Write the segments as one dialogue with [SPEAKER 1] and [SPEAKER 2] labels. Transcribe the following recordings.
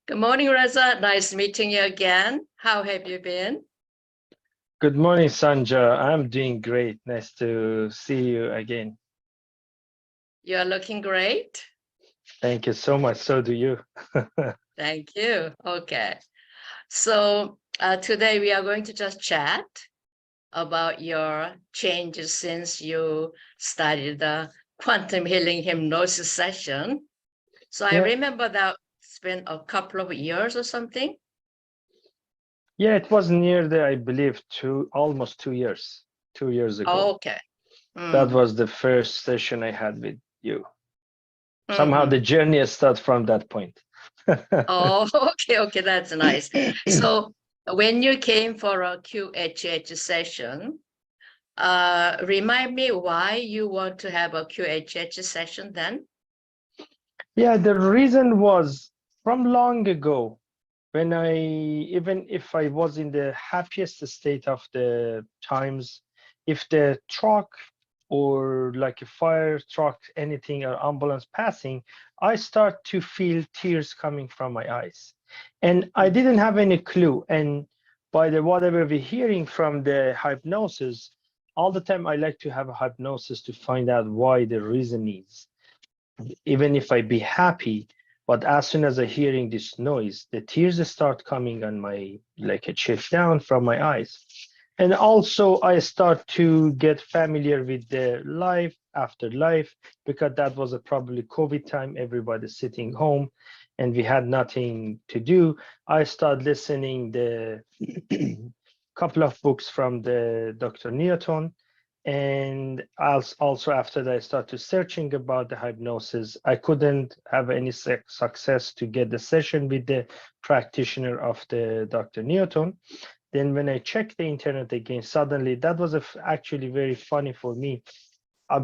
[SPEAKER 1] Good morning, Reza. Nice meeting you again. How have you been?
[SPEAKER 2] Good morning, Soonja. I'm doing great. Nice to see you again.
[SPEAKER 1] You're looking great.
[SPEAKER 2] Thank you so much. So do you.
[SPEAKER 1] Thank you. Okay. So today we are going to just chat about your changes since you started the quantum healing hypnosis session. So I
[SPEAKER 2] Yeah,
[SPEAKER 1] remember that it's been a couple of years or something.
[SPEAKER 2] yeah, it was near the, I believe, almost 2 years, 2 years ago.
[SPEAKER 1] Okay.
[SPEAKER 2] That
[SPEAKER 1] Mm.
[SPEAKER 2] was the first session I had with you. Somehow
[SPEAKER 1] Hmm.
[SPEAKER 2] the journey started from that point.
[SPEAKER 1] Oh, okay, that's nice. So when you came for a QHH session, remind me why you want to have a QHH session then?
[SPEAKER 2] Yeah, the reason was from long ago when even if I was in the happiest state of the times, if the truck or like a fire truck, anything or ambulance passing, I start to feel tears coming from my eyes. And I didn't have any clue. And by the whatever we're hearing from the hypnosis, all the time I like to have a hypnosis to find out why the reason is even if I be happy, but as soon as I hearing this noise, the tears start coming on my like a chip down from my eyes. And also I start to get familiar with the life after life because that was a probably COVID time, everybody sitting home and we had nothing to do. I start listening the couple of books from the Dr. Newton, and also after that I started searching about the hypnosis. I couldn't have any success to get the session with the practitioner of the Dr. Newton. Then when I checked the internet again, suddenly that was actually very funny for me.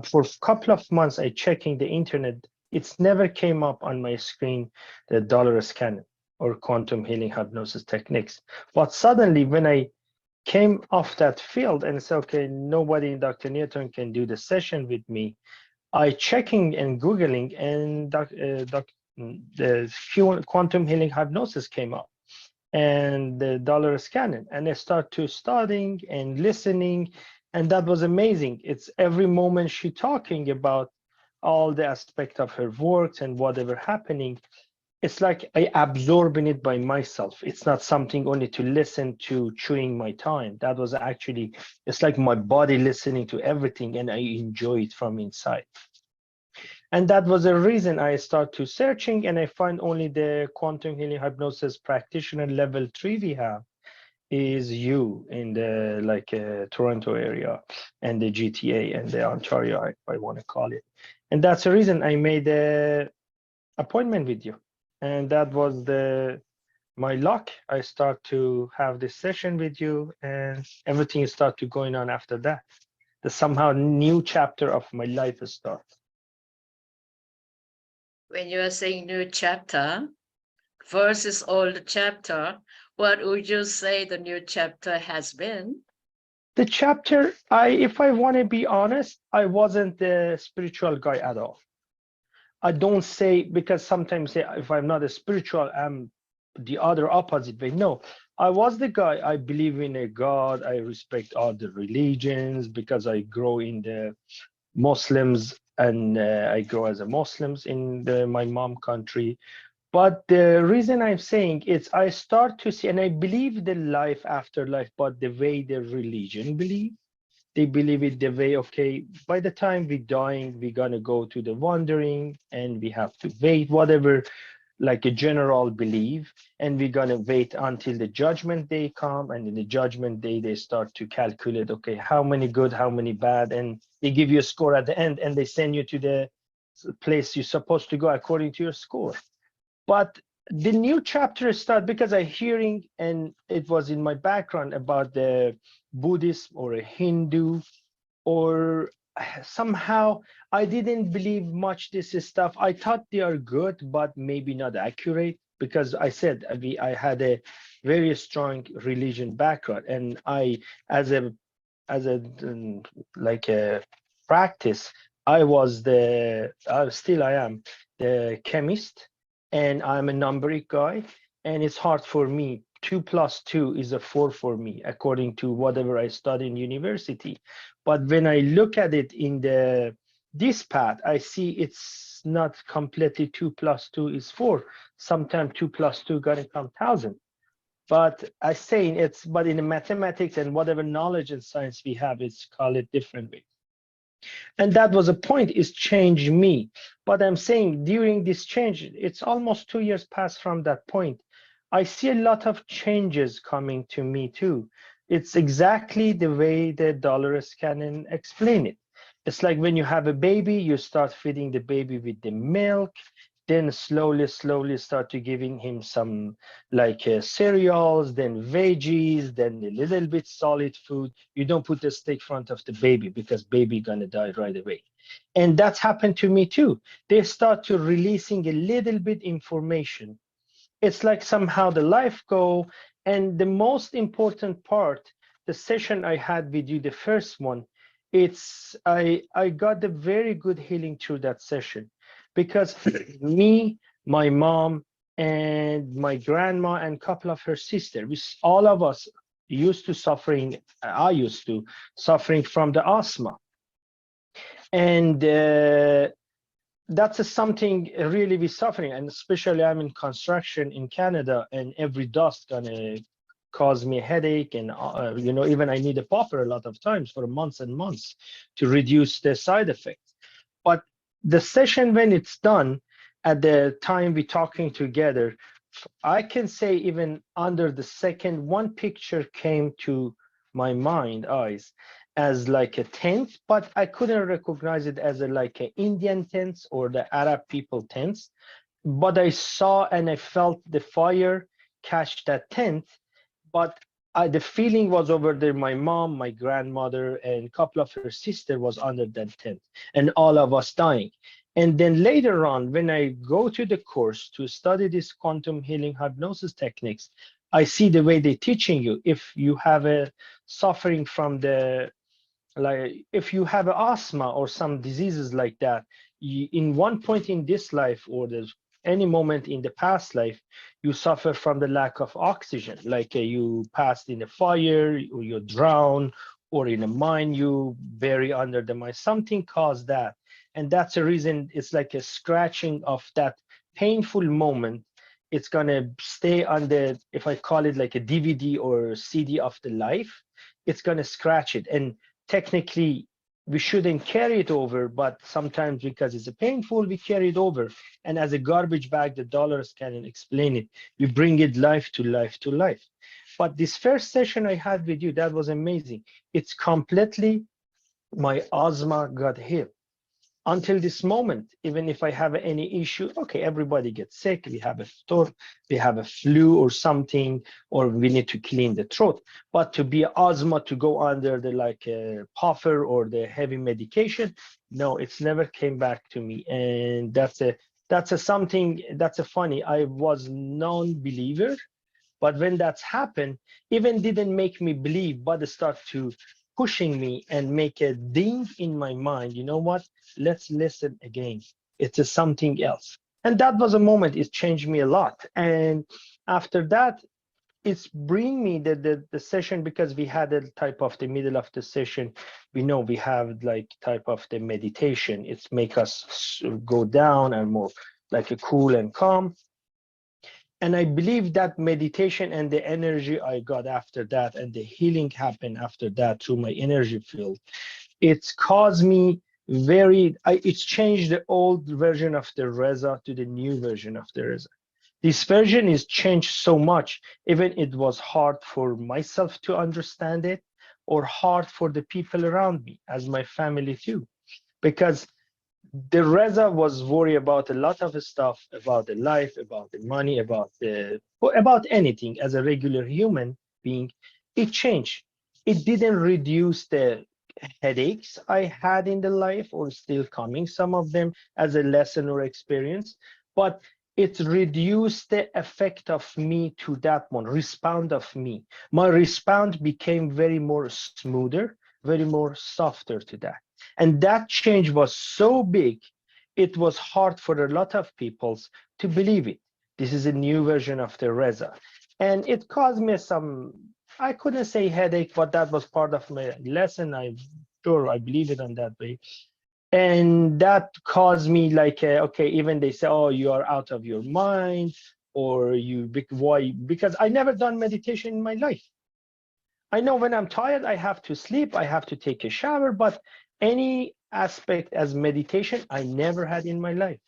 [SPEAKER 2] For a couple of months I checking the internet, it's never came up on my screen, the dollar scan or quantum healing hypnosis techniques. But suddenly when I came off that field and said, okay, nobody in Dr. Newton can do the session with me. I checking and Googling and the quantum healing hypnosis came up and the dollar scanning. And I start to studying and listening. And that was amazing. It's every moment she talking about all the aspect of her works and whatever happening, it's like I absorbing it by myself. It's not something only to listen to chewing my time. That was actually, it's like my body listening to everything and I enjoy it from inside. And that was the reason I start to searching and I find only the quantum healing hypnosis practitioner level 3 we have is you in the like Toronto area and the GTA and the Ontario, I want to call it. And that's the reason I made a appointment with you. And that was the my luck. I start to have this session with you and everything start to going on after that. The somehow new chapter of my life starts.
[SPEAKER 1] When you are saying new chapter versus old chapter, what would you say the new chapter has been?
[SPEAKER 2] The chapter, if I want to be honest, I wasn't the spiritual guy at all. I don't say because sometimes say if I'm not a spiritual, I'm the other opposite way. No, I was the guy. I believe in a God. I respect all the religions because I grow in the Muslims and I grow as a Muslims in my mom country. But the reason I'm saying it's I start to see and I believe the life after life, but the way the religion believe they believe it the way, okay, by the time we're dying, we're gonna go to the wandering and we have to wait, whatever, like a general belief, and we're gonna wait until the judgment day come, and in the judgment day, they start to calculate, okay, how many good, how many bad, and they give you a score at the end, and they send you to the place you're supposed to go according to your score. But the new chapter start because I hearing and it was in my background about the Buddhism or a Hindu or somehow I didn't believe much this stuff. I thought they are good, but maybe not accurate because I said I had a very strong religion background and I as a like a practice I was the still I am the chemist and I'm a numeric guy and it's hard for me. 2 plus 2 is a 4 for me, according to whatever I study in university. But when I look at it in the this path, I see it's not completely 2 plus 2 is 4. Sometimes 2 plus 2 gonna come 1,000. But I say but in the mathematics and whatever knowledge and science we have, it's called it differently. And that was a point, is change me. But I'm saying during this change, it's almost 2 years past from that point. I see a lot of changes coming to me too. It's exactly the way that Dolores Cannon explained it. It's like when you have a baby, you start feeding the baby with the milk, then slowly start to giving him some like cereals, then veggies, then a little bit solid food. You don't put the steak front of the baby because baby gonna die right away. And that's happened to me too. They start to releasing a little bit information. It's like somehow the life go. And the most important part, the session I had with you, the first one, it's I got a very good healing through that session, because me, my mom, and my grandma and a couple of her sisters, all of us used to suffering, I used to suffering from the asthma. And that's something really we suffering, and especially I'm in construction in Canada, and every dust gonna cause me a headache, and even I need a buffer a lot of times for months and months to reduce the side effects. But the session, when it's done, at the time we talking together, I can say even under the second, one picture came to my mind, eyes, as like a tent, but I couldn't recognize it as a like an Indian tent or the Arab people tents. But I saw and I felt the fire catch that tent. But the feeling was over there. My mom, my grandmother, and a couple of her sister was under that tent, and all of us dying. And then later on, when I go to the course to study this quantum healing hypnosis techniques, I see the way they're teaching you. If you have a suffering from the, like if you have asthma or some diseases like that, in one point in this life, or there's any moment in the past life, you suffer from the lack of oxygen, like you passed in a fire, or you drown, or in a mine you bury under the mine, something caused that. And that's a reason. It's like a scratching of that painful moment. It's gonna stay on the, if I call it like a DVD or CD of the life, it's gonna scratch it. And technically we shouldn't carry it over, but sometimes because it's a painful, we carry it over. And as a garbage bag, the dollars can explain it. We bring it life to life to life. But this first session I had with you, that was amazing. It's completely, my asthma got healed. Until this moment, even if I have any issue, okay, everybody gets sick, we have a throat, we have a flu or something, or we need to clean the throat. But to be asthma, to go under the like puffer or the heavy medication, no, it's never came back to me. And that's a something, that's a funny. I was non-believer, but when that's happened, even didn't make me believe, but it start to pushing me and make a ding in my mind. You know what? Let's listen again. It's a something else. And that was a moment, it changed me a lot. And after that, it's bring me the session, because we had a type of the middle of the session, we know we have like type of the meditation. It's make us go down and more like a cool and calm. And I believe that meditation and the energy I got after that, and the healing happened after that through my energy field, it's caused me it's changed the old version of the Reza to the new version of the Reza. This version is changed so much, even it was hard for myself to understand it, or hard for the people around me, as my family too, because the Reza was worried about a lot of stuff, about the life, about the money, about anything. As a regular human being, it changed. It didn't reduce the headaches I had in the life, or still coming, some of them, as a lesson or experience, but it reduced the effect of me to that one, respond of me. My respond became very more smoother, very more softer to that. And that change was so big, it was hard for a lot of people to believe it. This is a new version of the Reza. And it caused me some, I couldn't say headache, but that was part of my lesson. I'm sure I believe it on that way. And that caused me like, okay, even they say, oh, you are out of your mind, or why? Because I never done meditation in my life. I know when I'm tired, I have to sleep, I have to take a shower, but any aspect as meditation, I never had in my life.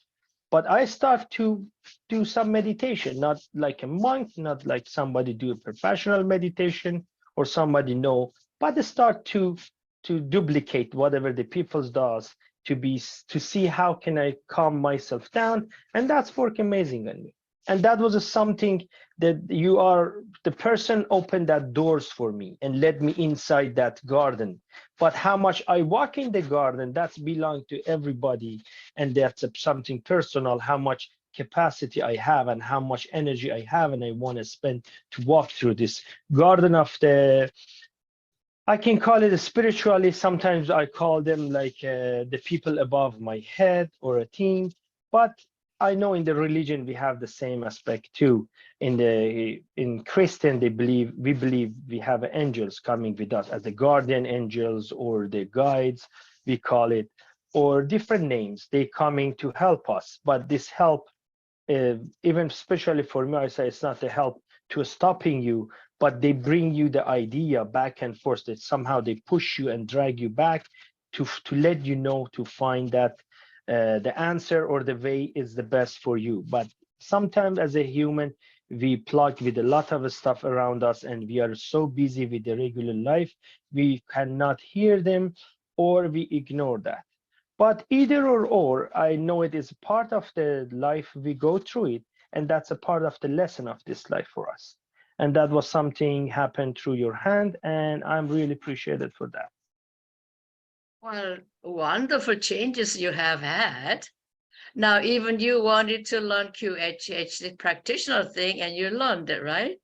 [SPEAKER 2] But I start to do some meditation, not like a monk, not like somebody do a professional meditation or somebody know, but I start to duplicate whatever the people does to see how can I calm myself down, and that's work amazing on me. And that was something that you are the person opened that doors for me and led me inside that garden. But how much I walk in the garden, that's belong to everybody, and that's something personal, how much capacity I have and how much energy I have and I want to spend to walk through this garden of the, I can call it a spiritually, sometimes I call them like the people above my head or a team, but I know in the religion we have the same aspect too. In Christian, we believe we have angels coming with us as the guardian angels or the guides, we call it, or different names. They coming to help us, but this help, even especially for me, I say it's not the help to stopping you, but they bring you the idea back and forth, that somehow they push you and drag you back to let you know, to find that the answer or the way is the best for you. But sometimes as a human, we plug with a lot of stuff around us and we are so busy with the regular life, we cannot hear them or we ignore that. But either or, I know it is part of the life we go through it, and that's a part of the lesson of this life for us. And that was something happened through your hand, and I'm really appreciated for that.
[SPEAKER 1] Well, wonderful changes you have had. Now, even you wanted to learn QHHT practitioner thing, and you learned it, right?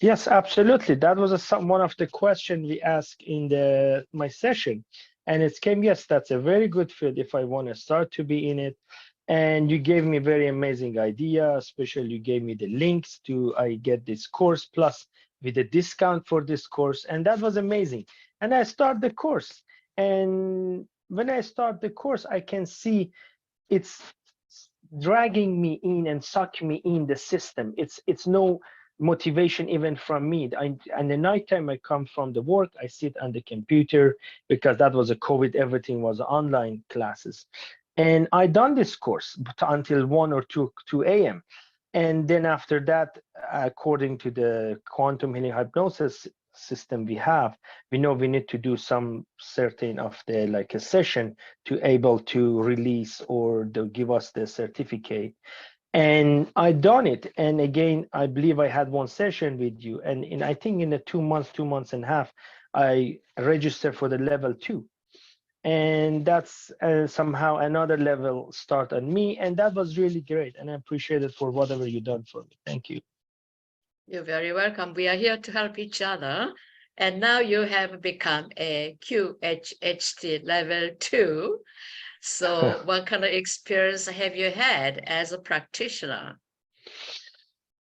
[SPEAKER 2] Yes, absolutely. That was one of the questions we asked in my session, and it came, yes, that's a very good field if I want to start to be in it. And you gave me very amazing idea, especially you gave me the links to I get this course plus with a discount for this course, and that was amazing. And I start the course, and when I start the course, I can see it's dragging me in and suck me in the system. It's no motivation even from me. And the nighttime I come from the work, I sit on the computer because that was a COVID, everything was online classes. And I done this course until 1 or 2 a.m. And then after that, according to the quantum healing hypnosis system we have, we know we need to do some certain of the like a session to able to release or to give us the certificate. And I done it. And again, I believe I had one session with you. And I think in the 2 months, 2 months and a half, I registered for the level 2. And that's somehow another level start on me. And that was really great. And I appreciate it for whatever you done for me. Thank you.
[SPEAKER 1] You're very welcome. We are here to help each other. And now you have become a QHHT level 2. So what kind of experience have you had as a practitioner?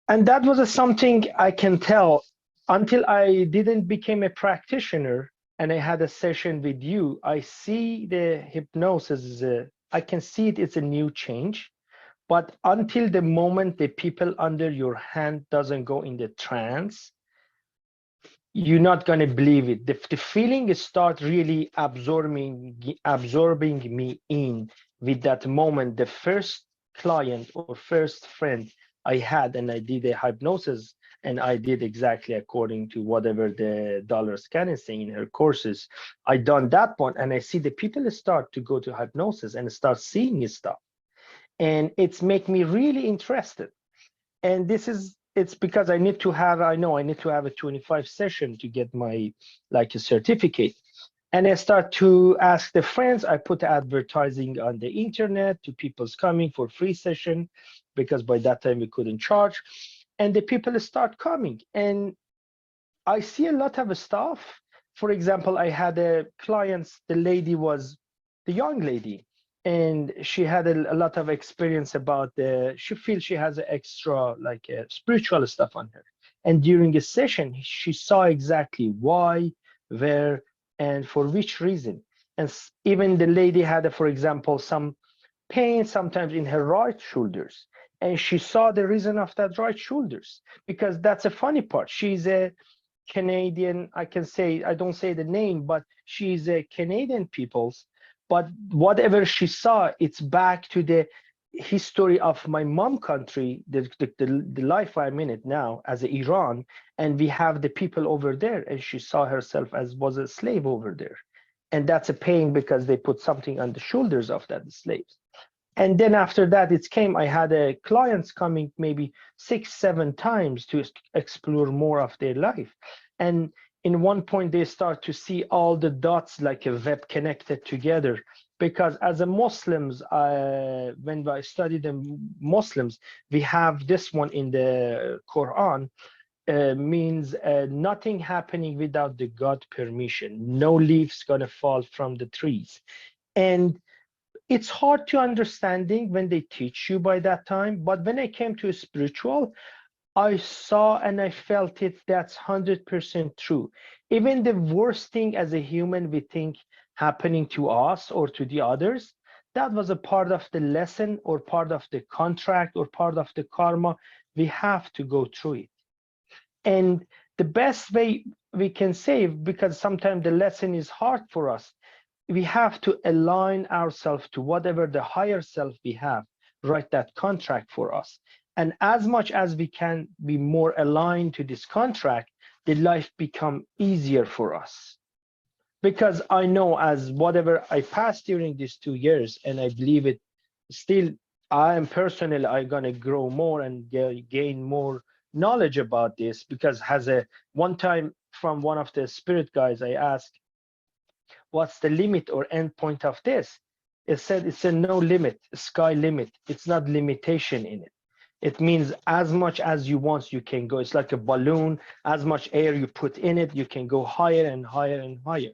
[SPEAKER 2] And that was something I can tell until I didn't become a practitioner and I had a session with you. I see the hypnosis I can see it's a new change, but until the moment the people under your hand doesn't go in the trance, you're not going to believe it. The feeling start really absorbing me in with that moment. The first client or first friend I had, and I did a hypnosis, and I did exactly according to whatever the dollar scan is saying in her courses. I done that one, and I see the people start to go to hypnosis and start seeing stuff, and it's make me really interested. And this is it's because I know I need to have a 25 session to get my like a certificate. And I start to ask the friends. I put advertising on the internet to people's coming for free session because by that time we couldn't charge, and the people start coming and I see a lot of stuff. For example, I had a client, the lady was the young lady, and she had a lot of experience about she feels she has extra like spiritual stuff on her. And during a session, she saw exactly why, where, and for which reason. And even the lady had, for example, some pain sometimes in her right shoulders. And she saw the reason of that right shoulders, because that's a funny part. She's a Canadian, I can say, I don't say the name, but she's a Canadian people's. But whatever she saw, it's back to the history of my mom country, the life I'm in it now as a Iran, and we have the people over there, and she saw herself as was a slave over there. And that's a pain because they put something on the shoulders of that slaves. And then after that, it came, I had clients coming maybe 6 7 times to explore more of their life. And in one point they start to see all the dots like a web connected together, because as a Muslims, when I study the Muslims, we have this one in the Quran, means nothing happening without the God permission. No leaves gonna fall from the trees. And it's hard to understanding when they teach you by that time, but when I came to spiritual, I saw and I felt it. That's 100% true. Even the worst thing as a human we think happening to us or to the others, that was a part of the lesson or part of the contract or part of the karma. We have to go through it. And the best way we can save, because sometimes the lesson is hard for us, we have to align ourselves to whatever the higher self we have, write that contract for us. And as much as we can be more aligned to this contract, the life become easier for us. Because I know as whatever I passed during these 2 years, and I believe it still, I am personally, I'm gonna grow more and gain more knowledge about this, because has a one time from one of the spirit guys, I asked, what's the limit or end point of this? It said it's a no limit, sky limit. It's not limitation in it. It means as much as you want, you can go. It's like a balloon. As much air you put in it, you can go higher and higher and higher.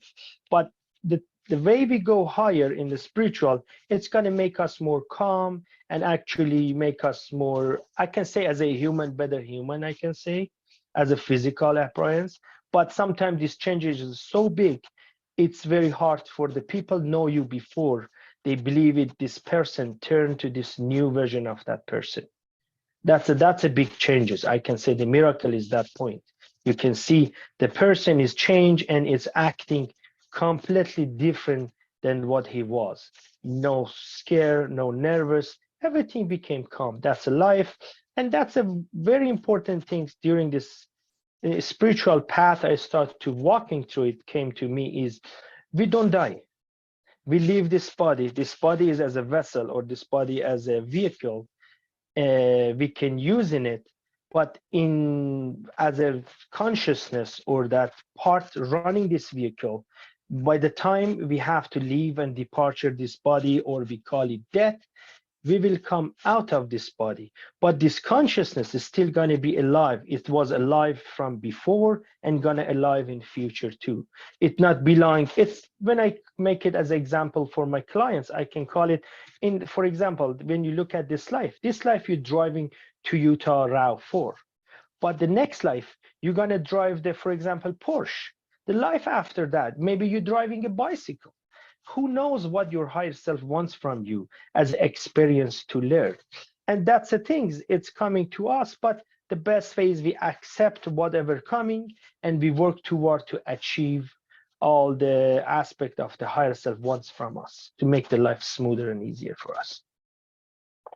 [SPEAKER 2] But the way we go higher in the spiritual, it's going to make us more calm and actually make us more, I can say as a human, better human, I can say, as a physical appearance. But sometimes this changes is so big, it's very hard for the people know you before they believe it, this person turn to this new version of that person. That's a big changes. I can say the miracle is that point. You can see the person is changed and is acting completely different than what he was. No scare, no nervous, everything became calm. That's a life. And that's a very important thing during this spiritual path I started to walking through. It came to me is we don't die. We leave this body. This body is as a vessel, or this body as a vehicle we can use in it, but in as a consciousness or that part running this vehicle, by the time we have to leave and departure this body, or we call it death, we will come out of this body, but this consciousness is still going to be alive. It was alive from before and going to alive in future too. It not belong. It's when I make it as an example for my clients, I can call it in, for example, when you look at this life you're driving to Utah Route 4, but the next life you're going to drive the, for example, Porsche. The life after that, maybe you're driving a bicycle. Who knows what your higher self wants from you as experience to learn. And that's the thing, it's coming to us, but the best way is we accept whatever coming and we work toward to achieve all the aspect of the higher self wants from us to make the life smoother and easier for us.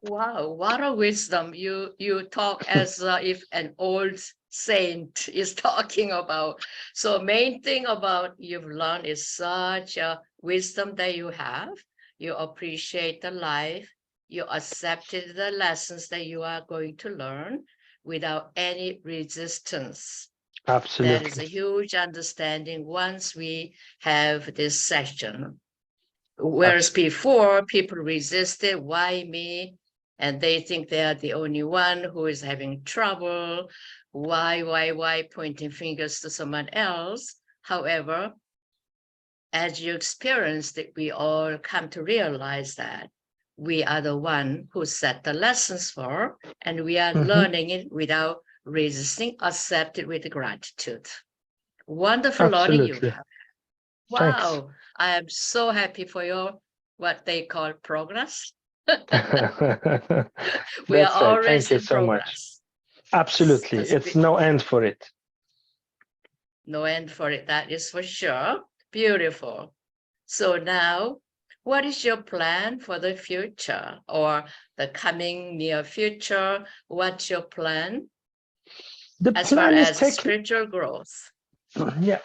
[SPEAKER 1] Wow, what a wisdom. You talk as if an old saint is talking about. So main thing about you've learned is such a wisdom that you have. You appreciate the life. You accepted the lessons that you are going to learn without any resistance. That is a
[SPEAKER 2] Absolutely.
[SPEAKER 1] huge understanding once we have this session. Whereas
[SPEAKER 2] Absolutely.
[SPEAKER 1] before, people resisted, why me? And they think they are the only one who is having trouble. Why, pointing fingers to someone else. However, as you experienced it, we all come to realize that we are the one who set the lessons for, and we are
[SPEAKER 2] Mhm.
[SPEAKER 1] learning it without resisting, accept it with gratitude. Wonderful learning you
[SPEAKER 2] Absolutely.
[SPEAKER 1] have.
[SPEAKER 2] Thanks.
[SPEAKER 1] Wow, I am so happy for your what they call progress. We are
[SPEAKER 2] That's right.
[SPEAKER 1] always
[SPEAKER 2] Thank you
[SPEAKER 1] in
[SPEAKER 2] so much.
[SPEAKER 1] progress.
[SPEAKER 2] Absolutely.
[SPEAKER 1] The
[SPEAKER 2] It's no end for it.
[SPEAKER 1] no end for it, that is for sure. Beautiful. So now, what is your plan for the future or the coming near future? What's your plan
[SPEAKER 2] The
[SPEAKER 1] as far
[SPEAKER 2] plan is
[SPEAKER 1] as
[SPEAKER 2] tech.
[SPEAKER 1] spiritual growth?
[SPEAKER 2] Yeah.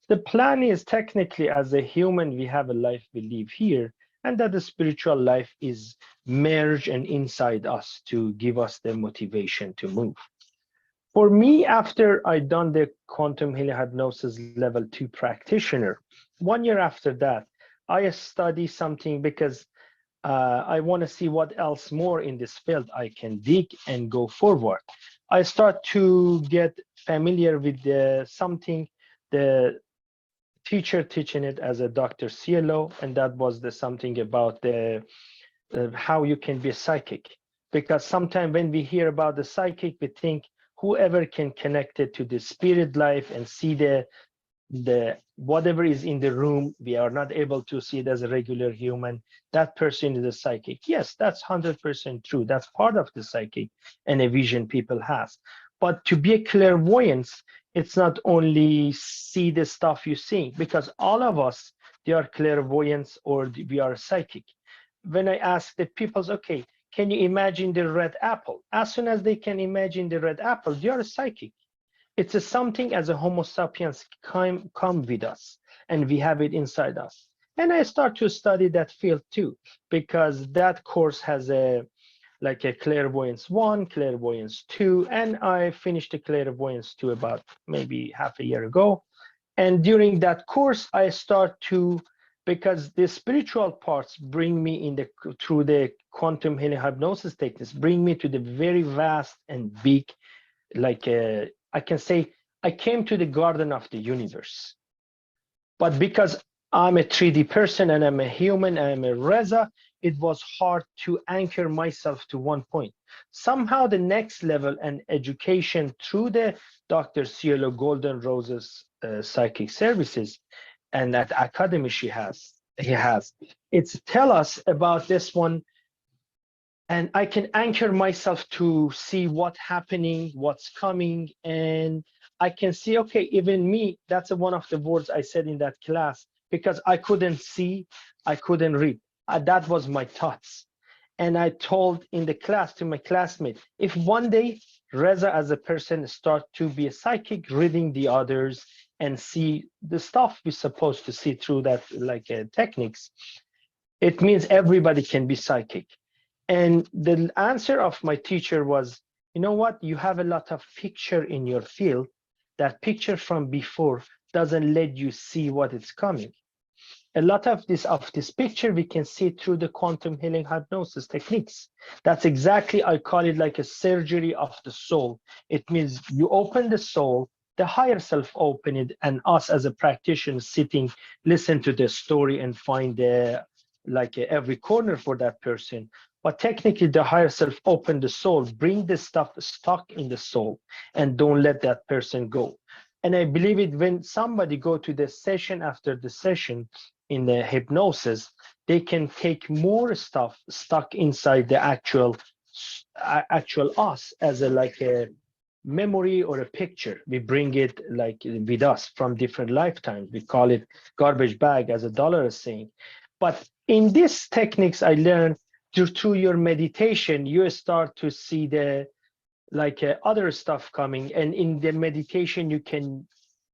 [SPEAKER 2] The plan is technically, as a human, we have a life we live here, and that the spiritual life is merged and inside us to give us the motivation to move. For me, after I done the quantum healing hypnosis level 2 practitioner, 1 year after that, I study something because I want to see what else more in this field I can dig and go forward. I start to get familiar with something the teacher teaching it as a Dr. Cielo, and that was the something about the how you can be a psychic. Because sometimes when we hear about the psychic, we think whoever can connect it to the spirit life and see the whatever is in the room, we are not able to see it as a regular human. That person is a psychic. Yes, that's 100% true. That's part of the psychic and a vision people has. But to be a clairvoyance, it's not only see the stuff you see, because all of us, they are clairvoyants or we are psychic. When I ask the peoples, okay, can you imagine the red apple? As soon as they can imagine the red apple, they are psychic. It's a something as a Homo sapiens come with us, and we have it inside us. And I start to study that field too, because that course has a like a clairvoyance 1, clairvoyance 2, and I finished the clairvoyance 2 about maybe half a year ago. And during that course, I start to, because the spiritual parts bring me in the through the quantum healing hypnosis techniques, bring me to the very vast and big, like I can say I came to the garden of the universe. But because I'm a 3D person and I'm a human and I'm a Reza, it was hard to anchor myself to one point. Somehow the next level and education through the Dr. Cielo Golden Roses psychic services and that academy he has, it's tell us about this one, and I can anchor myself to see what's happening, what's coming, and I can see, okay, even me, that's one of the words I said in that class, because I couldn't see, I couldn't read. That was my thoughts. And I told in the class to my classmate, if one day Reza as a person start to be a psychic, reading the others and see the stuff we're supposed to see through that like techniques, it means everybody can be psychic. And the answer of my teacher was, you know what? You have a lot of picture in your field. That picture from before doesn't let you see what is coming. A lot of this picture we can see through the quantum healing hypnosis techniques. That's exactly, I call it like a surgery of the soul. It means you open the soul, the higher self open it, and us as a practitioner sitting, listen to the story and find the like every corner for that person. But technically, the higher self open the soul, bring the stuff stuck in the soul, and don't let that person go. And I believe it when somebody go to the session after the session in the hypnosis, they can take more stuff stuck inside the actual us as a like a memory or a picture. We bring it like with us from different lifetimes. We call it garbage bag, as a dollar is saying. But in these techniques I learned through your meditation, you start to see the like other stuff coming, and in the meditation you can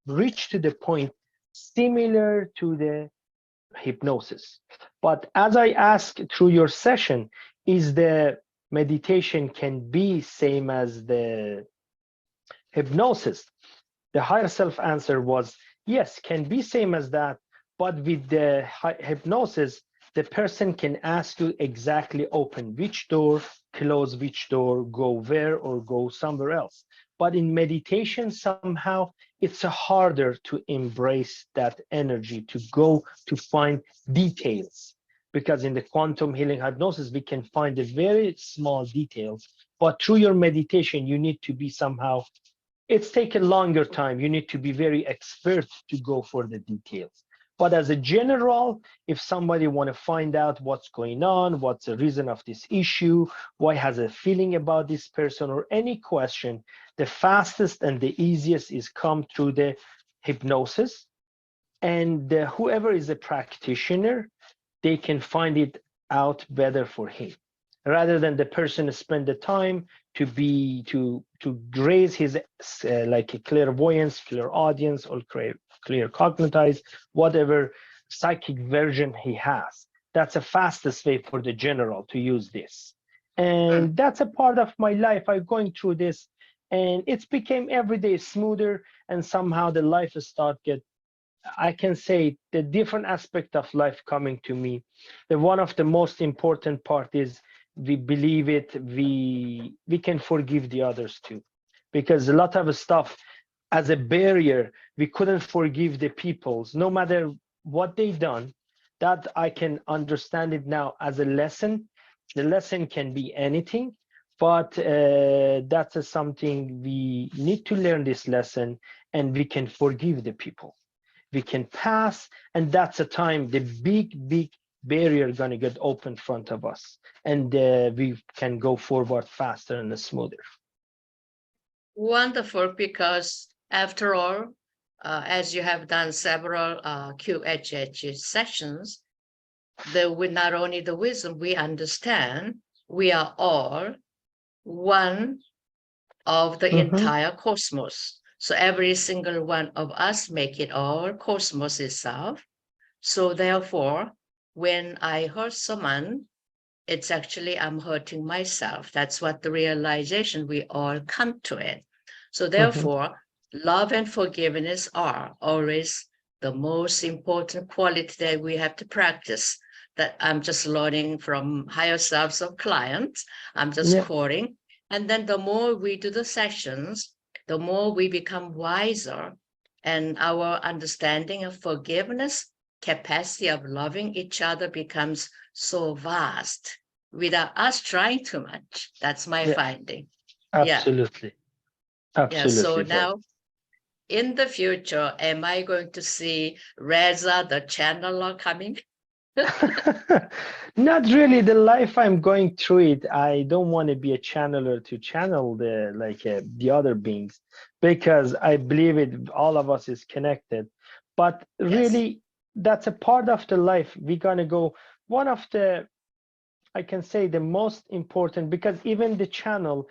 [SPEAKER 2] reach to the point similar to the hypnosis. But as I asked through your session, is the meditation can be same as the hypnosis? The higher self answer was yes, can be same as that, but with the hypnosis, the person can ask you exactly open which door, close which door, go where, or go somewhere else. But in meditation, somehow it's harder to embrace that energy, to go to find details. Because in the quantum healing hypnosis, we can find the very small details. But through your meditation, you need to be somehow, it's taken longer time. You need to be very expert to go for the details. But as a general, if somebody want to find out what's going on, what's the reason of this issue, why has a feeling about this person, or any question, the fastest and the easiest is come through the hypnosis. And whoever is a practitioner, they can find it out better for him, rather than the person spend the time to be to raise his like a clairvoyance, clairaudience, or clear cognize, whatever psychic version he has. That's the fastest way for the general to use this. And that's a part of my life. I'm going through this, and it's became every day smoother, and somehow the life start get, I can say, the different aspect of life coming to me. The one of the most important part is we believe it, we can forgive the others too, because a lot of stuff as a barrier, we couldn't forgive the peoples, no matter what they done. That I can understand it now as a lesson. The lesson can be anything, but that's something we need to learn this lesson, and we can forgive the people. We can pass, and that's a time the big barrier gonna get open in front of us, and we can go forward faster and smoother.
[SPEAKER 1] Wonderful, because after all, as you have done several QHHT sessions, with not only the wisdom, we understand we are all one of the entire cosmos. So every single one of us make it all cosmos itself. So therefore, when I hurt someone, it's actually I'm hurting myself. That's what the realization, we all come to it. So therefore, love and forgiveness are always the most important quality that we have to practice. That I'm just learning from higher selves of clients. I'm just quoting. And then the more we do the sessions, the more we become wiser, and our understanding of forgiveness, capacity of loving each other becomes so vast without us trying too much. That's my finding.
[SPEAKER 2] Absolutely.
[SPEAKER 1] Yeah. So
[SPEAKER 2] Absolutely.
[SPEAKER 1] now in the future, am I going to see Reza, the channeler, coming?
[SPEAKER 2] Not really. The life I'm going through it, I don't want to be a channeler to channel the other beings, because I believe it. All of us is connected, but
[SPEAKER 1] Yes.
[SPEAKER 2] really, that's a part of the life. We're gonna go. One of the, I can say, the most important, because even the channel,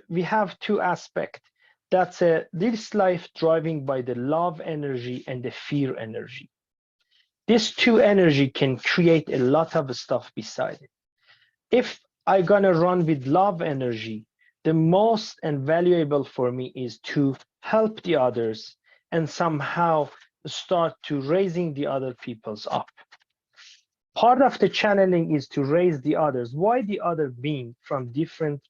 [SPEAKER 2] we have two aspects. That's this life driving by the love energy and the fear energy. These two energy can create a lot of stuff beside it. If I gonna run with love energy, the most and valuable for me is to help the others and somehow start to raising the other peoples up. Part of the channeling is to raise the others. Why the other being from different,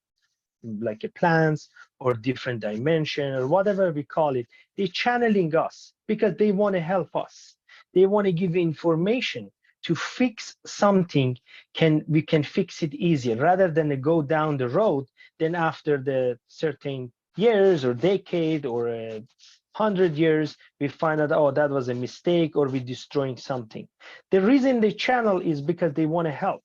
[SPEAKER 2] like a plants or different dimension or whatever we call it, they're channeling us because they want to help us. They want to give information to fix something. We can fix it easier rather than to go down the road. Then after the certain years or decade or 100 years, we find out, oh, that was a mistake, or we're destroying something. The reason they channel is because they want to help.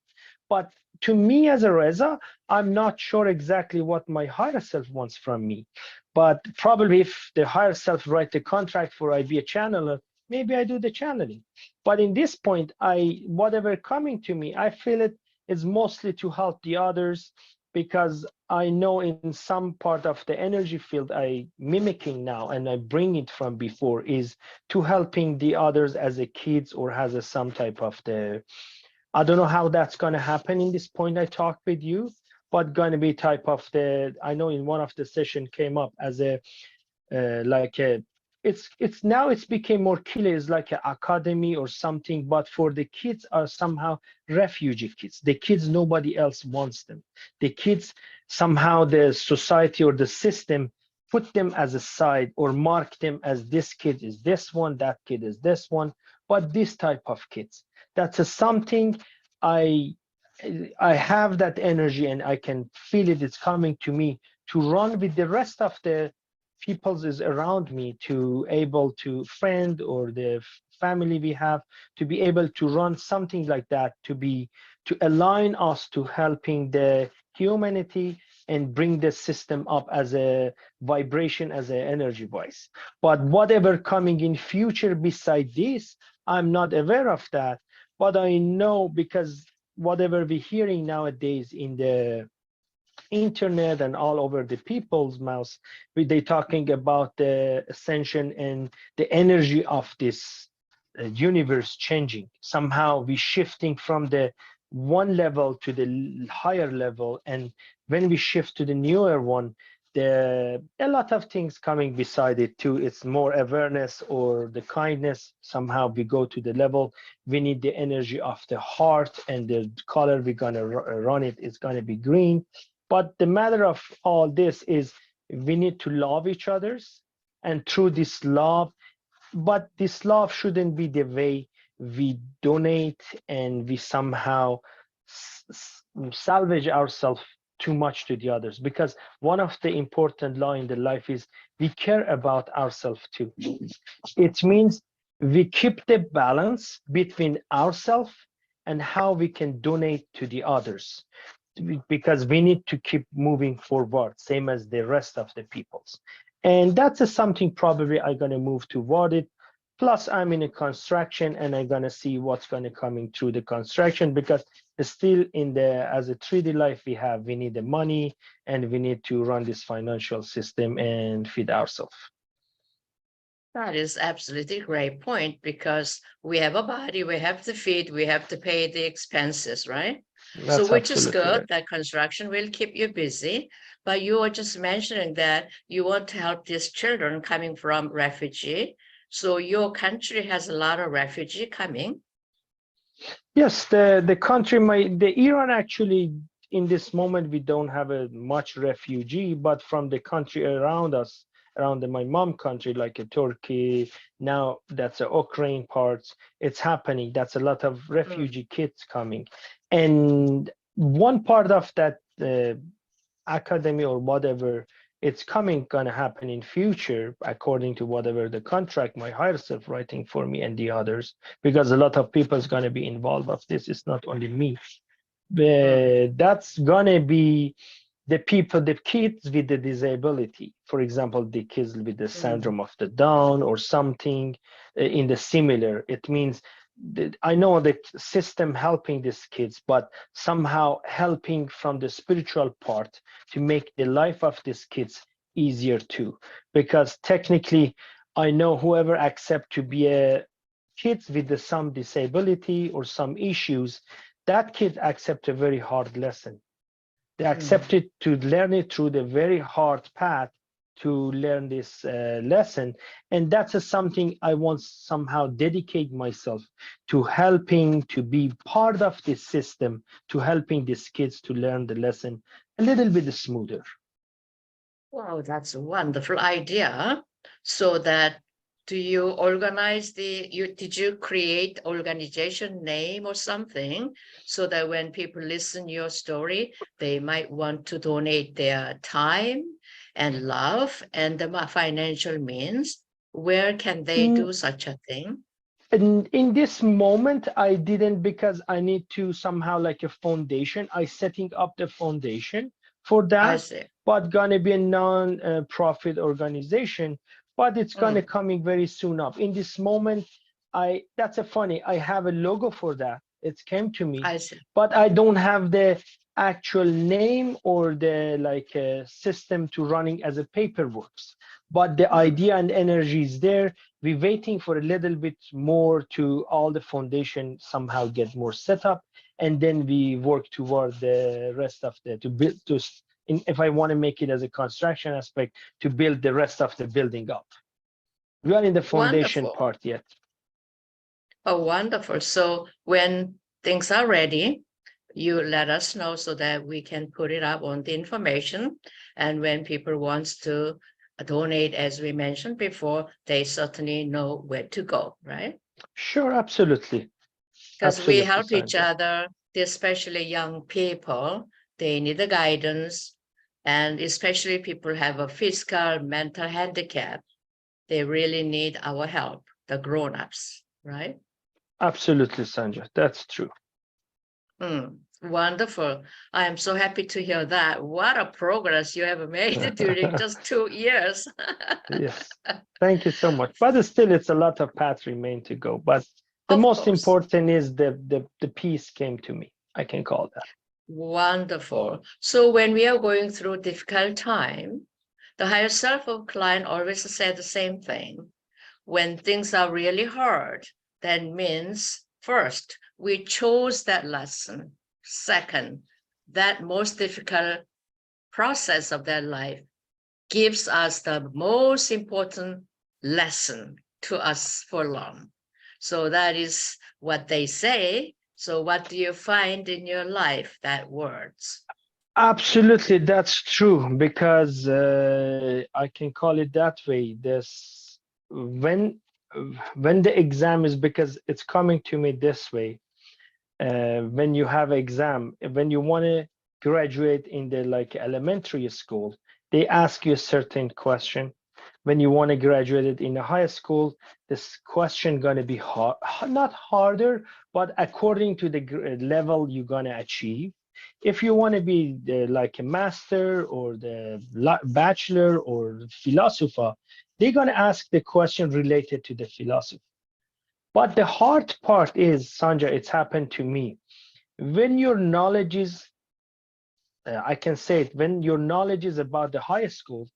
[SPEAKER 2] But to me as a Reza, I'm not sure exactly what my higher self wants from me. But probably if the higher self write the contract for I be a channeler, maybe I do the channeling. But in this point, whatever coming to me, I feel it is mostly to help the others, because I know in some part of the energy field I mimicking now and I bring it from before is to helping the others as a kids or as some type of the, I don't know how that's going to happen in this point I talked with you, but going to be type of the, I know in one of the session came up as a like a it's now it's became more clear. It's like an academy or something, but for the kids are somehow refugee kids. The kids nobody else wants them. The kids somehow the society or the system put them as a side or mark them as this kid is this one, that kid is this one, but this type of kids. That's a something I I have that energy and I can feel it. It's coming to me to run with the rest of the peoples is around me to able to friend or the family we have to be able to run something like that to be to align us to helping the humanity and bring the system up as a vibration as an energy voice. But whatever coming in future beside this, I'm not aware of that, but I know because whatever we're hearing nowadays in the internet and all over the people's mouths, they talking about the ascension and the energy of this universe changing. Somehow we shifting from the one level to the higher level, and when we shift to the newer one, the a lot of things coming beside it too. It's more awareness or the kindness. Somehow we go to the level. We need the energy of the heart, and the color we're gonna run it is gonna be green. But the matter of all this is we need to love each others, and through this love, but this love shouldn't be the way we donate and we somehow salvage ourselves too much to the others, because one of the important law in the life is we care about ourselves too. It means we keep the balance between ourselves and how we can donate to the others, because we need to keep moving forward, same as the rest of the peoples. And that's something probably I'm going to move toward it. Plus, I'm in a construction and I'm going to see what's going to coming through the construction, because it's still in the as a 3D life we have, we need the money and we need to run this financial system and feed ourselves.
[SPEAKER 1] That is absolutely a great point, because we have a body, we have to feed, we have to pay the expenses, right? So
[SPEAKER 2] That's
[SPEAKER 1] which is
[SPEAKER 2] absolutely
[SPEAKER 1] good,
[SPEAKER 2] right.
[SPEAKER 1] that construction will keep you busy. But you were just mentioning that you want to help these children coming from refugee. So your country has a lot of refugee coming.
[SPEAKER 2] Yes, the country, the Iran actually, in this moment, we don't have a much refugee, but from the country around us, around my mom country, like Turkey, now that's the Ukraine parts, it's happening. That's a lot of
[SPEAKER 1] Mm.
[SPEAKER 2] refugee kids coming. And one part of that academy or whatever, it's coming gonna happen in future according to whatever the contract my higher self writing for me and the others, because a lot of people is gonna be involved of this. It's not only me.
[SPEAKER 1] Mm.
[SPEAKER 2] That's gonna be the people, the kids with the disability. For example, the kids with the
[SPEAKER 1] Mm.
[SPEAKER 2] syndrome of the Down or something in the similar. It means that I know the system helping these kids, but somehow helping from the spiritual part to make the life of these kids easier too. Because technically, I know whoever accept to be a kids with some disability or some issues, that kid accept a very hard lesson. They
[SPEAKER 1] Mm.
[SPEAKER 2] accepted to learn it through the very hard path to learn this lesson. And that's something I want somehow dedicate myself to helping to be part of this system, to helping these kids to learn the lesson a little bit smoother.
[SPEAKER 1] Wow, that's a wonderful idea. So that do you organize did you create organization name or something so that when people listen your story, they might want to donate their time and love and the financial means? Where can they
[SPEAKER 2] Mm,
[SPEAKER 1] do such a thing?
[SPEAKER 2] And in this moment, I didn't, because I need to somehow like a foundation. I setting up the foundation for
[SPEAKER 1] I
[SPEAKER 2] that,
[SPEAKER 1] see.
[SPEAKER 2] but gonna be a non-profit organization, but it's gonna
[SPEAKER 1] Mm,
[SPEAKER 2] coming very soon up. In this moment, that's a funny, I have a logo for that. It came to me,
[SPEAKER 1] I see.
[SPEAKER 2] but I don't have the actual name or the like system to running as a paperwork. But the
[SPEAKER 1] Mm.
[SPEAKER 2] idea and energy is there. We're waiting for a little bit more to all the foundation somehow get more set up, and then we work toward the rest of the to build to if I want to make it as a construction aspect, to build the rest of the building up. We are in the foundation
[SPEAKER 1] Wonderful.
[SPEAKER 2] part yet.
[SPEAKER 1] Oh, wonderful. So when things are ready, you let us know so that we can put it up on the information. And when people wants to donate, as we mentioned before, they certainly know where to go, right?
[SPEAKER 2] Sure, absolutely.
[SPEAKER 1] Because we
[SPEAKER 2] Absolutely,
[SPEAKER 1] help each
[SPEAKER 2] Soonja.
[SPEAKER 1] other, especially young people. They need the guidance. And especially people have a physical, mental handicap. They really need our help, the grown-ups, right?
[SPEAKER 2] Absolutely, Soonja. That's true.
[SPEAKER 1] Wonderful. I am so happy to hear that. What a progress you have made during just 2 years.
[SPEAKER 2] Yes. Thank you so much. But still, it's a lot of path remain to go. But the
[SPEAKER 1] Of
[SPEAKER 2] most
[SPEAKER 1] course.
[SPEAKER 2] important is the peace came to me. I can call that.
[SPEAKER 1] Wonderful. So when we are going through difficult time, the higher self of client always said the same thing. When things are really hard, that means first, we chose that lesson. Second, that most difficult process of their life gives us the most important lesson to us for long. So that is what they say. So what do you find in your life that words?
[SPEAKER 2] Absolutely, that's true because I can call it that way. This when when the exam is because it's coming to me this way. When you have exam, when you want to graduate in the like elementary school, they ask you a certain question. When you want to graduate it in a high school, this question gonna be hard, not harder, but according to the level you're gonna achieve. If you want to be like a master or the bachelor or philosopher, they're gonna ask the question related to the philosophy. But the hard part is, Sanja, it's happened to me. When your knowledge is, I can say it, when your knowledge is about the high school,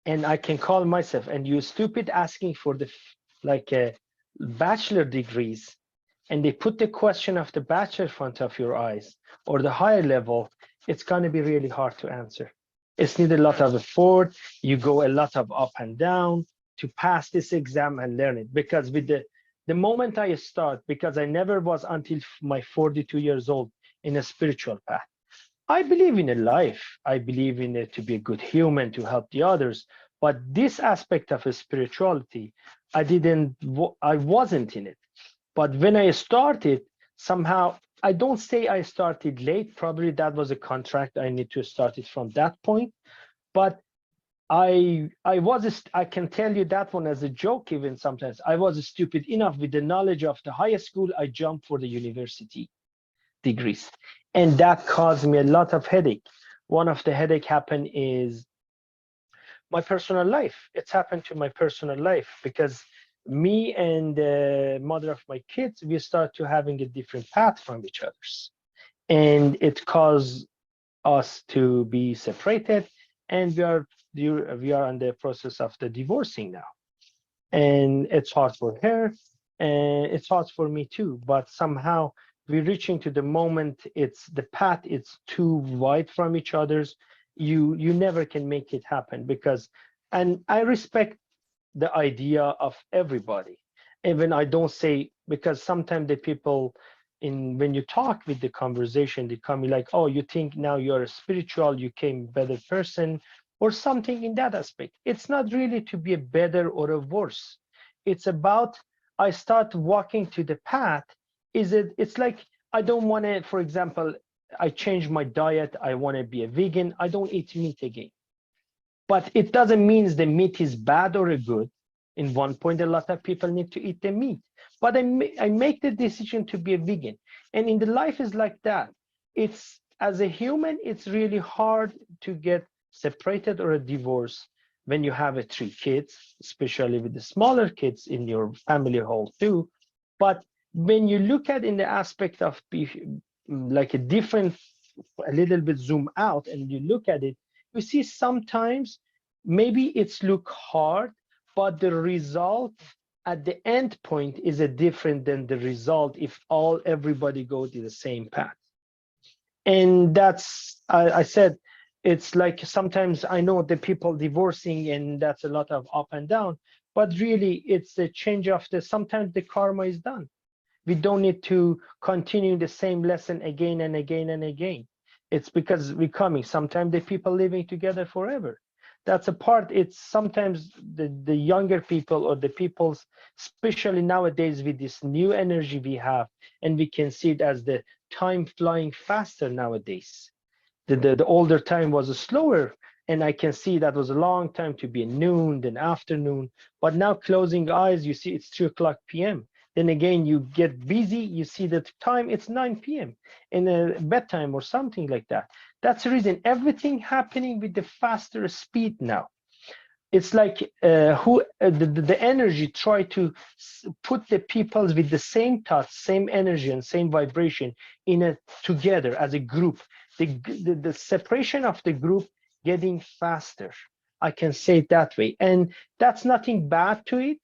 [SPEAKER 2] and I can call myself, and you stupid asking for the like bachelor degrees, and they put the question of the bachelor in front of your eyes or the higher level, it's going to be really hard to answer. It's need a lot of effort. You go a lot of up and down to pass this exam and learn it. Because with the moment I start, because I never was until my 42 years old in a spiritual path. I believe in a life. I believe in it to be a good human, to help the others. But this aspect of a spirituality, I wasn't in it. But when I started, somehow, I don't say I started late. Probably that was a contract. I need to start it from that point. But I can tell you that one as a joke even sometimes. I was stupid enough with the knowledge of the high school. I jumped for the university degrees, and that caused me a lot of headache. One of the headache happened is my personal life. It's happened to my personal life because me and the mother of my kids, we start to having a different path from each other's, and it caused us to be separated, and we are in the process of the divorcing now, and it's hard for her and it's hard for me too, but somehow we're reaching to the moment it's the path, it's too wide from each other's. You never can make it happen because, and I respect the idea of everybody, even I don't say, because sometimes the people in when you talk with the conversation, they come like, oh, you think now you're a spiritual, you came better person or something in that aspect. It's not really to be a better or a worse. It's about I start walking to the path. It's like I don't want to, for example, I change my diet, I want to be a vegan, I don't eat meat again, but it doesn't mean the meat is bad or good. In one point, a lot of people need to eat the meat, but I make the decision to be a vegan. And in the life is like that. It's as a human, it's really hard to get separated or a divorce when you have 3 kids, especially with the smaller kids in your family home too. But when you look at in the aspect of like a different, a little bit zoom out and you look at it, you see sometimes maybe it's look hard, but the result at the end point is a different than the result if everybody go to the same path. And that's I said it's like sometimes I know the people divorcing and that's a lot of up and down, but really it's a change of sometimes the karma is done. We don't need to continue the same lesson again and again and again. It's because we're coming. Sometimes the people living together forever. That's a part. It's sometimes the younger people or the people's, especially nowadays with this new energy we have, and we can see it as the time flying faster nowadays. The older time was slower, and I can see that was a long time to be noon, then afternoon. But now closing eyes, you see it's 2 o'clock p.m. Then again, you get busy, you see the time, it's 9 p.m. in a bedtime or something like that. That's the reason everything happening with the faster speed now. It's like the energy try to put the peoples with the same thoughts, same energy, and same vibration in a together as a group. The separation of the group getting faster. I can say it that way, and that's nothing bad to it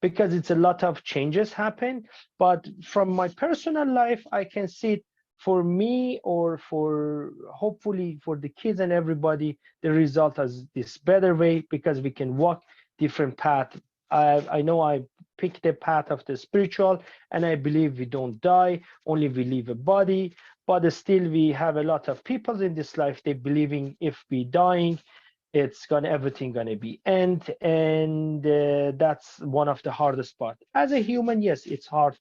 [SPEAKER 2] because it's a lot of changes happen. But from my personal life, I can see it for me or for hopefully for the kids and everybody, the result is this better way because we can walk different path. I know I picked the path of the spiritual, and I believe we don't die, only we leave a body. But still, we have a lot of people in this life. They believing if we dying, it's gonna everything gonna be end, and that's one of the hardest part. As a human, yes, it's hard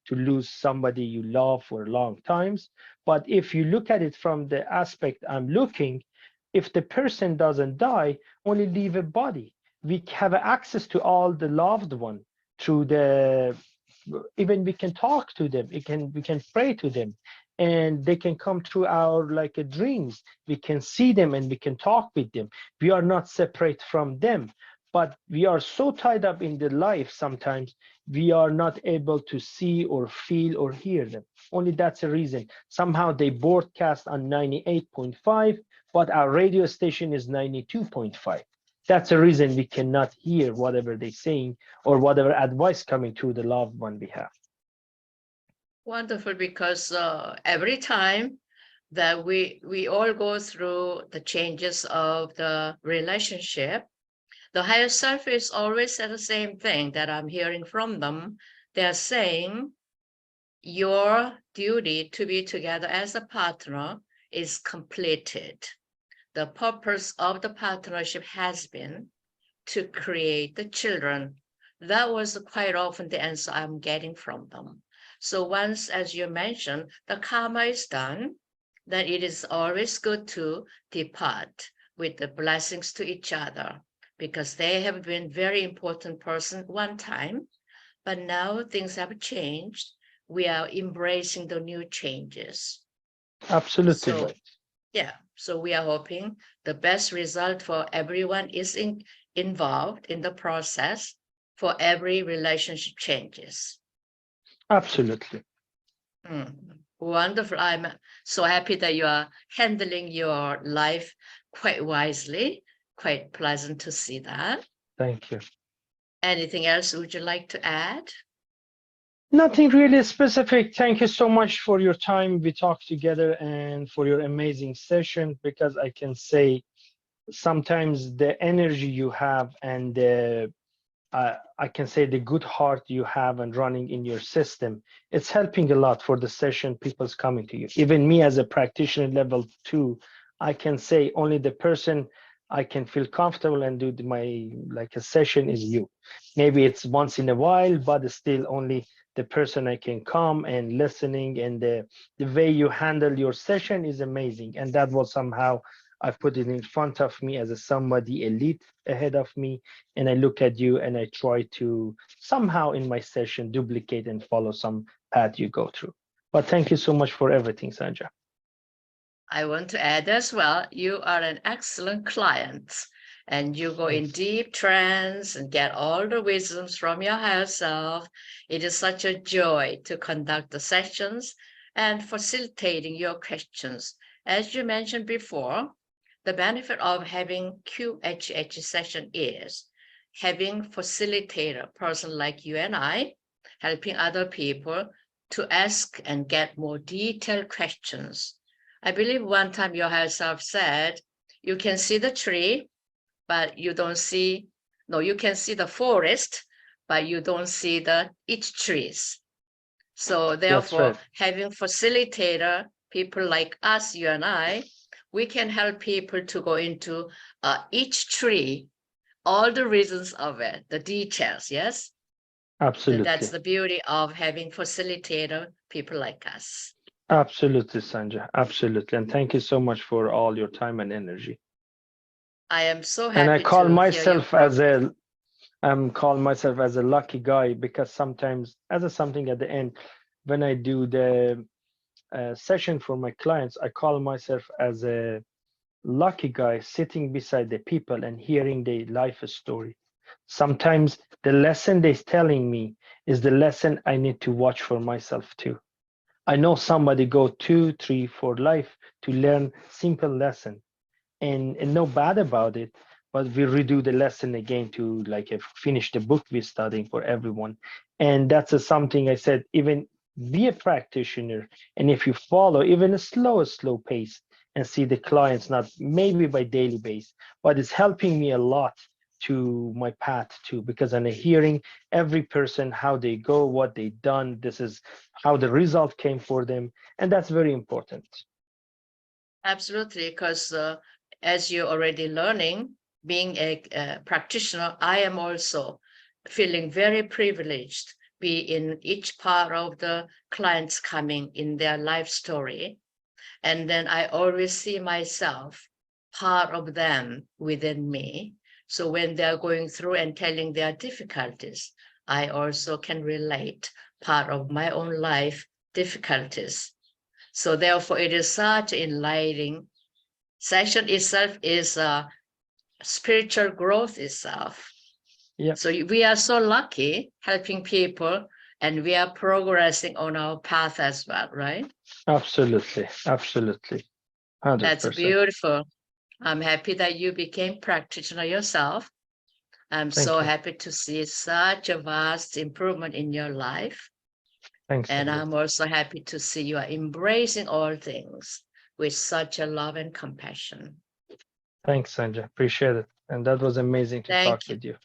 [SPEAKER 2] to lose somebody you love for long times. But if you look at it from the aspect I'm looking, if the person doesn't die, only leave a body. We have access to all the loved one through the, even we can talk to them, we can pray to them, and they can come through our like a dreams. We can see them and we can talk with them. We are not separate from them, but we are so tied up in the life sometimes we are not able to see or feel or hear them. Only that's a reason. Somehow they broadcast on 98.5, but our radio station is 92.5. That's a reason we cannot hear whatever they're saying or whatever advice coming through the loved one we have.
[SPEAKER 1] Wonderful, because every time that we all go through the changes of the relationship, the higher self is always said the same thing that I'm hearing from them. They're saying your duty to be together as a partner is completed. The purpose of the partnership has been to create the children. That was quite often the answer I'm getting from them. So once, as you mentioned, the karma is done, then it is always good to depart with the blessings to each other, because they have been very important person one time, but now things have changed. We are embracing the new changes.
[SPEAKER 2] Absolutely
[SPEAKER 1] So,
[SPEAKER 2] right.
[SPEAKER 1] yeah, so we are hoping the best result for everyone is involved in the process for every relationship changes.
[SPEAKER 2] Absolutely.
[SPEAKER 1] Wonderful. I'm so happy that you are handling your life quite wisely. Quite pleasant to see that.
[SPEAKER 2] Thank you.
[SPEAKER 1] Anything else would you like to add?
[SPEAKER 2] Nothing really specific. Thank you so much for your time. We talked together and for your amazing session, because I can say sometimes the energy you have and the I can say the good heart you have and running in your system, it's helping a lot for the session, people's coming to you. Even me as a practitioner level 2, I can say only the person I can feel comfortable and do my like a session is you. Maybe it's once in a while, but still only the person I can come and listening, and the way you handle your session is amazing. And that was somehow I put it in front of me as a somebody elite ahead of me, and I look at you and I try to somehow in my session duplicate and follow some path you go through. But thank you so much for everything, Soonja.
[SPEAKER 1] I want to add as well, you are an excellent client, and you go in
[SPEAKER 2] Thanks.
[SPEAKER 1] deep trance and get all the wisdoms from your higher self. It is such a joy to conduct the sessions and facilitating your questions. As you mentioned before, the benefit of having QHHT session is having facilitator, person like you and I, helping other people to ask and get more detailed questions. I believe one time your higher self said, you can see the tree, but you don't see, no, you can see the forest, but you don't see each trees. So
[SPEAKER 2] That's
[SPEAKER 1] therefore,
[SPEAKER 2] right.
[SPEAKER 1] having facilitator, people like us, you and I, we can help people to go into each tree, all the reasons of it, the details, yes? That's
[SPEAKER 2] Absolutely.
[SPEAKER 1] the beauty of having facilitator, people like us.
[SPEAKER 2] Absolutely, Sanja. Absolutely. And thank you so much for all your time and energy.
[SPEAKER 1] I am so
[SPEAKER 2] And I
[SPEAKER 1] happy
[SPEAKER 2] call
[SPEAKER 1] to hear your
[SPEAKER 2] myself as
[SPEAKER 1] progress.
[SPEAKER 2] a call myself as a lucky guy because sometimes as a something at the end when I do the session for my clients, I call myself as a lucky guy sitting beside the people and hearing their life story. Sometimes the lesson they're telling me is the lesson I need to watch for myself too. I know somebody go 2, 3, 4 life to learn simple lesson and no bad about it, but we redo the lesson again to like finish the book we're studying for everyone. And that's something I said, even be a practitioner, and if you follow even a slow pace and see the clients not maybe by daily base, but it's helping me a lot to my path too, because I'm hearing every person how they go, what they done, this is how the result came for them, and that's very important.
[SPEAKER 1] Absolutely, because as you're already learning, being a practitioner, I am also feeling very privileged be in each part of the clients coming in their life story. And then I always see myself part of them within me. So when they're going through and telling their difficulties, I also can relate part of my own life difficulties. So therefore, it is such enlightening. Session itself is spiritual growth itself.
[SPEAKER 2] Yeah.
[SPEAKER 1] So we are so lucky helping people, and we are progressing on our path as well, right?
[SPEAKER 2] Absolutely, absolutely,
[SPEAKER 1] That's
[SPEAKER 2] 100%.
[SPEAKER 1] beautiful. I'm happy that you became practitioner yourself. I'm so
[SPEAKER 2] Thank you.
[SPEAKER 1] happy to see such a vast improvement in your life.
[SPEAKER 2] Thanks,
[SPEAKER 1] And
[SPEAKER 2] Sanjay.
[SPEAKER 1] I'm also happy to see you are embracing all things with such a love and compassion.
[SPEAKER 2] Thanks, Sanjay. Appreciate it. And that was amazing to
[SPEAKER 1] Thank
[SPEAKER 2] talk
[SPEAKER 1] you.
[SPEAKER 2] with you.